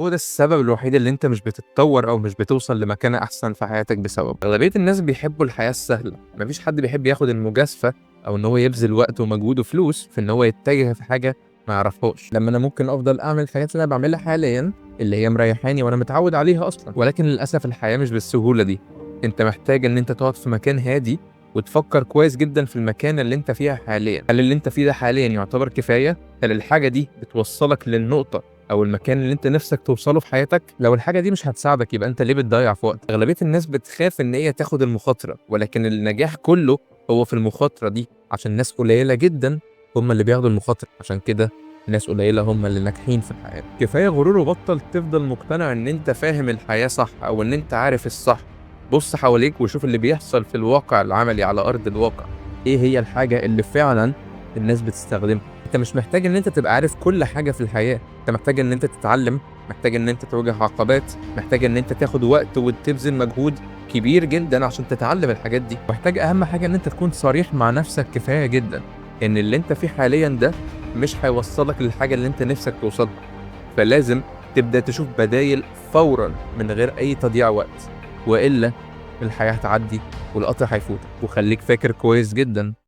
هو ده السبب الوحيد اللي أنت مش بتتطور أو مش بتوصل لمكانة أحسن في حياتك بسببه. أغلبية الناس بيحبوا الحياة السهلة، مفيش حد بيحب ياخد المجازفة أو إن هو يبذل وقت ومجهود وفلوس في إن هو يتجه في حاجة ما يعرفهاش، لما أنا ممكن أفضل أعمل الحاجات اللي أنا بعملها حاليا اللي هي مريحاني وأنا متعود عليها أصلا. ولكن للأسف الحياة مش بالسهولة دي. أنت محتاج إن أنت تقعد في مكان هادي وتفكر كويس جدا في المكان اللي أنت فيها حاليا. هل اللي أنت فيه ده حاليا يعتبر كفاية؟ هل الحاجة دي بتوصلك للنقطة او المكان اللي انت نفسك توصله في حياتك؟ لو الحاجه دي مش هتساعدك يبقى انت ليه بتضيع في وقت؟ اغلبيه الناس بتخاف ان هي تاخد المخاطره، ولكن النجاح كله هو في المخاطره دي، عشان ناس قليله جدا هم اللي بياخدوا المخاطره. عشان كده ناس قليله هم اللي ناجحين في الحياه. كفايه غرور وبطل تفضل مقتنع ان انت فاهم الحياه صح او ان انت عارف الصح. بص حواليك وشوف اللي بيحصل في الواقع العملي على ارض الواقع. ايه هي الحاجه اللي فعلا الناس بتستخدمها؟ انت مش محتاج ان انت تبقى عارف كل حاجه في الحياه، انت محتاج ان انت تتعلم، محتاج ان انت تواجه عقبات، محتاج ان انت تاخد وقت وتبذل مجهود كبير جدا عشان تتعلم الحاجات دي. محتاج اهم حاجه ان انت تكون صريح مع نفسك كفايه جدا ان اللي انت فيه حاليا ده مش هيوصلك للحاجه اللي انت نفسك توصلها. فلازم تبدا تشوف بدايل فورا من غير اي تضييع وقت، والا الحياه هتعدي والقطر هيفوتك. وخليك فاكر كويس جدا